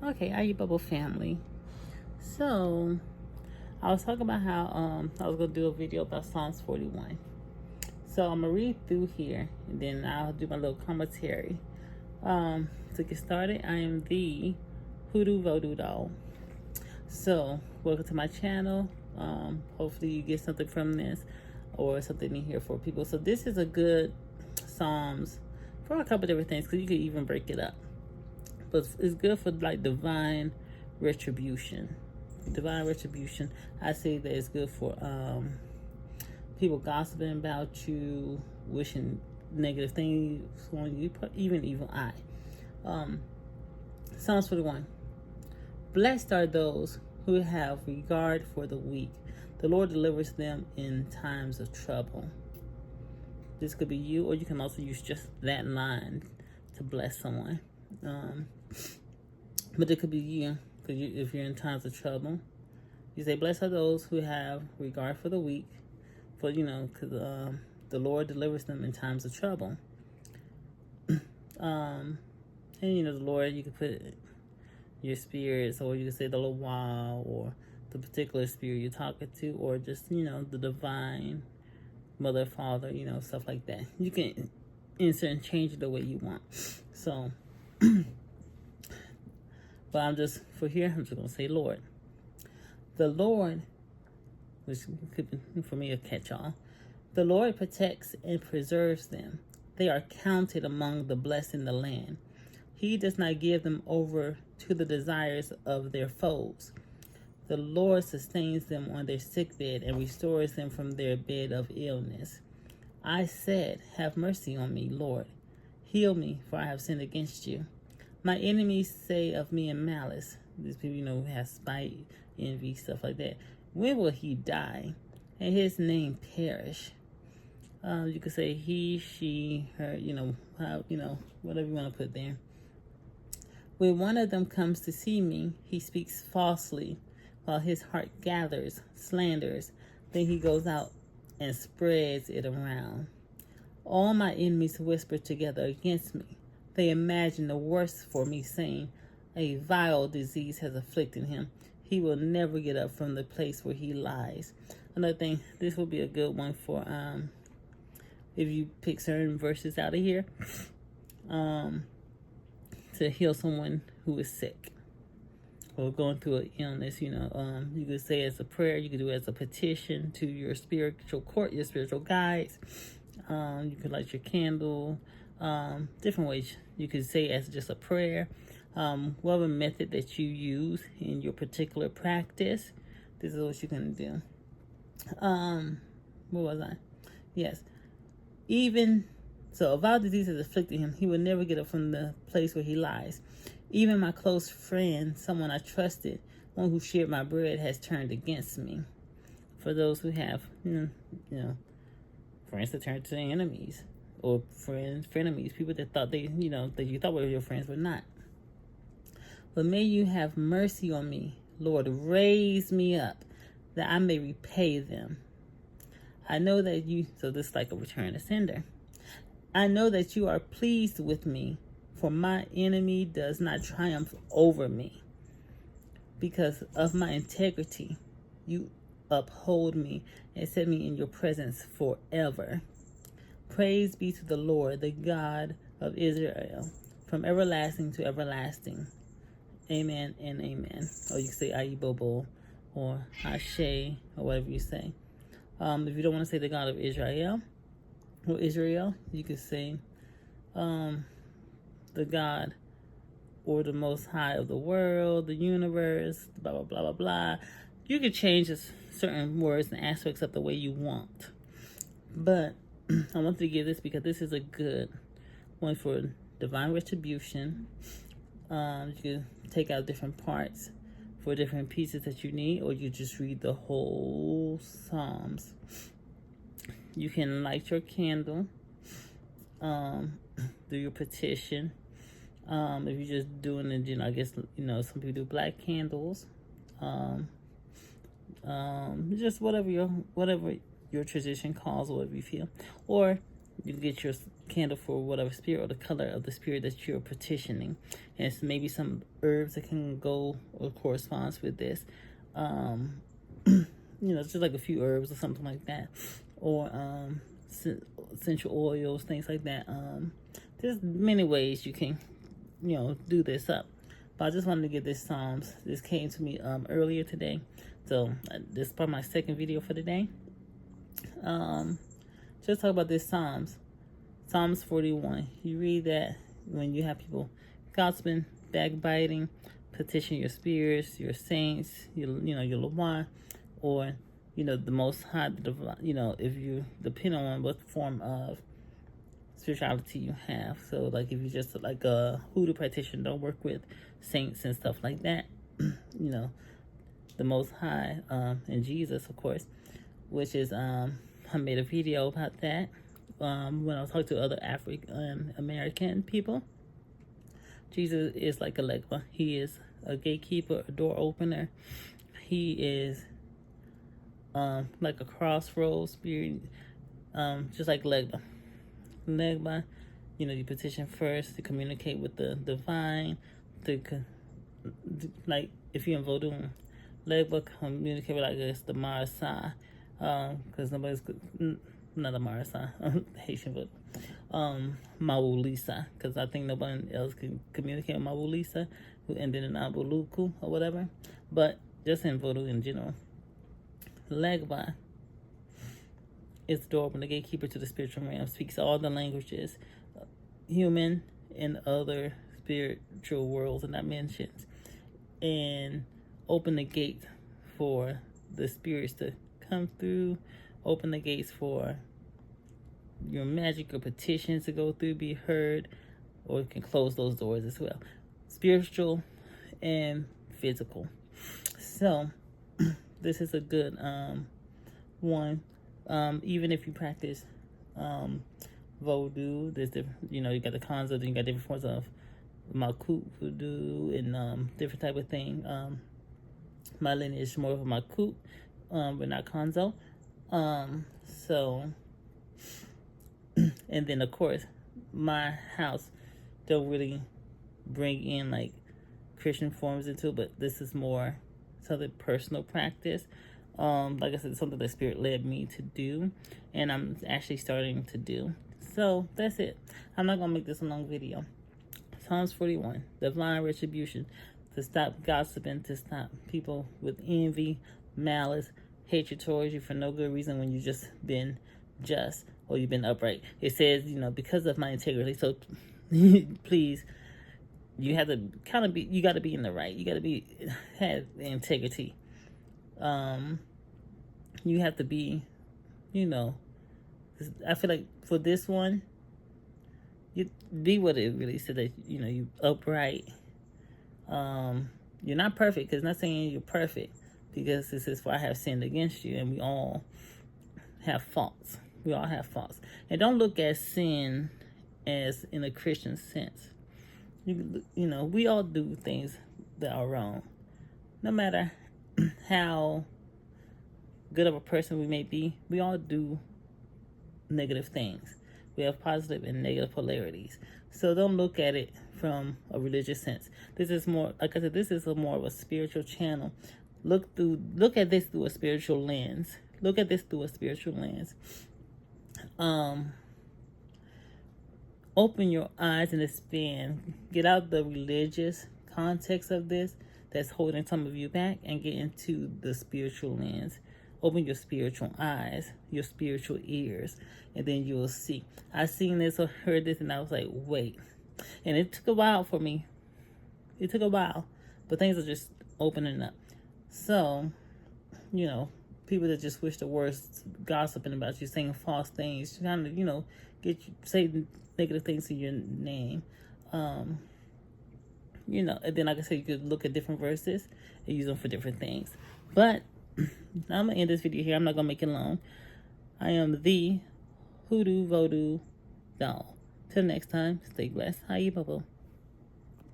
Okay, are you Bubble family? So I was talking about how I was gonna do a video about Psalms 41. So I'm gonna read through here and then I'll do my little commentary. To get started, I am the Hoodoo Vodou doll. So welcome to my channel. Hopefully you get something from this or something in here for people. So this is a good Psalms for a couple different things because you could even break it up. But it's good for like divine retribution. Divine retribution. I say that it's good for people gossiping about you, wishing negative things on you, even evil eye. Psalms 41. Blessed are those who have regard for the weak. The Lord delivers them in times of trouble. This could be you, or you can also use just that line to bless someone. But it could be you, because if you're in times of trouble, you say, blessed are those who have regard for the weak, for, because the Lord delivers them in times of trouble. And, the Lord, you could put your spirits, or you could say the little wow, or the particular spirit you're talking to, or just, the divine mother, father, stuff like that. You can insert and change it the way you want. So, but I'm just going to say Lord. The Lord, which could be for me a catch-all, the Lord protects and preserves them. They are counted among the blessed in the land. He does not give them over to the desires of their foes. The Lord sustains them on their sickbed and restores them from their bed of illness. I said, have mercy on me, Lord. Heal me, for I have sinned against you. My enemies say of me in malice, these people, who have spite, envy, stuff like that. When will he die and his name perish? You could say he, she, her, whatever you want to put there. When one of them comes to see me, he speaks falsely, while his heart gathers, slanders. Then he goes out and spreads it around. All my enemies whisper together against me. They imagine the worst for me, saying, a vile disease has afflicted him. He will never get up from the place where he lies. Another thing, this will be a good one for if you pick certain verses out of here, to heal someone who is sick or going through an illness. You could say it as a prayer. You could do it as a petition to your spiritual court, your spiritual guides. You could light your candle. Different ways you could say it as just a prayer. Whatever method that you use in your particular practice, this is what you can do. What was I? Yes. Even so, a vile disease has afflicted him. He will never get up from the place where he lies. Even my close friend, someone I trusted, one who shared my bread, has turned against me. For those who have, friends that turn to enemies, or frenemies, people that thought that you thought were your friends, but not. But may you have mercy on me, Lord. Raise me up, that I may repay them. I know that so this is like a return to sender. I know that you are pleased with me, for my enemy does not triumph over me. Because of my integrity, you uphold me and set me in your presence forever. Praise be to the Lord, the God of Israel, from everlasting to everlasting. Amen and amen. Or you can say Ayibobo or Ashe or whatever you say. If you don't want to say the God of Israel or Israel, you could say the God or the Most High of the world, the universe, blah, blah, blah, blah, blah. You could change certain words and aspects up the way you want. But I wanted to give this because this is a good one for divine retribution. You can take out different parts for different pieces that you need, or you just read the whole Psalms. You can light your candle, do your petition. If you're just doing it, I guess, some people do black candles. Just whatever your tradition calls, whatever you feel. Or you can get your candle for whatever spirit or the color of the spirit that you're petitioning. And it's maybe some herbs that can go or corresponds with this. It's just like a few herbs or something like that. Or essential oils, things like that. There's many ways you can, do this up. But I just wanted to get this Psalms. This came to me earlier today. So this is probably my second video for today. Just talk about this Psalms. Psalms 41. You read that when you have people gossiping, backbiting, petition your spirits, your saints, your Lawai, or the Most High, if you depend on what form of spirituality you have. So like if you just like a Hoodoo practitioner, don't work with saints and stuff like that. The Most High, and Jesus, of course, which is I made a video about that when I was talking to other African American people. Jesus is like a legba. He is a gatekeeper, a door opener. He is like a crossroads spirit, just like legba. Legba, you petition first to communicate with the divine, like if you're in Vodou, legba communicate with, I guess, the Malice, because nobody's not a Malice, Haitian, but Malice, because I think nobody else can communicate with Malice, who ended in Abuluku or whatever. But just in Voodoo in general, legba is the door open, the gatekeeper to the spiritual realm, speaks all the languages, human and other spiritual worlds and dimensions, and open the gate for the spirits to come through, open the gates for your magic or petitions to go through, be heard, or it can close those doors as well. Spiritual and physical. So this is a good one. Even if you practice Vodou, there's different, you got the counsellor, then you got different forms of Makut, Voodoo, and different type of thing. My lineage is more of a Makut, but not Kanzo. So, and then of course, my house don't really bring in like Christian forms into it, but this is more something personal practice. Like I said, something the Spirit led me to do, and I'm actually starting to do. So that's it. I'm not gonna make this a long video. Psalms 41, divine retribution, to stop gossiping, to stop people with envy, malice, hatred towards you for no good reason when you just been just or you've been upright. It says, because of my integrity. So please, you have to kind of be, you got to be in the right. You got to have integrity. You have to be, I feel like for this one, you be what it really said, that, you upright. You're not perfect, because it's not saying you're perfect, because this is why I have sinned against you, and we all have faults. We all have faults. And don't look at sin as in a Christian sense. We all do things that are wrong. No matter how good of a person we may be, we all do negative things. We have positive and negative polarities. So don't look at it from a religious sense. This is more, like I said, this is more of a spiritual channel. Look at this through a spiritual lens. Look at this through a spiritual lens. Open your eyes and expand. Get out the religious context of this that's holding some of you back, and get into the spiritual lens. Open your spiritual eyes, your spiritual ears, and then you will see. I seen this or heard this, and I was like, wait. And it took a while for me. It took a while, but things are just opening up. So, people that just wish the worst, gossiping about you, saying false things, trying to, get you, say negative things in your name. And then like I said, you could look at different verses and use them for different things. But I'm going to end this video here. I'm not going to make it long. I am the Hoodoo Vodou doll. Till next time, stay blessed. Hi, Bubble.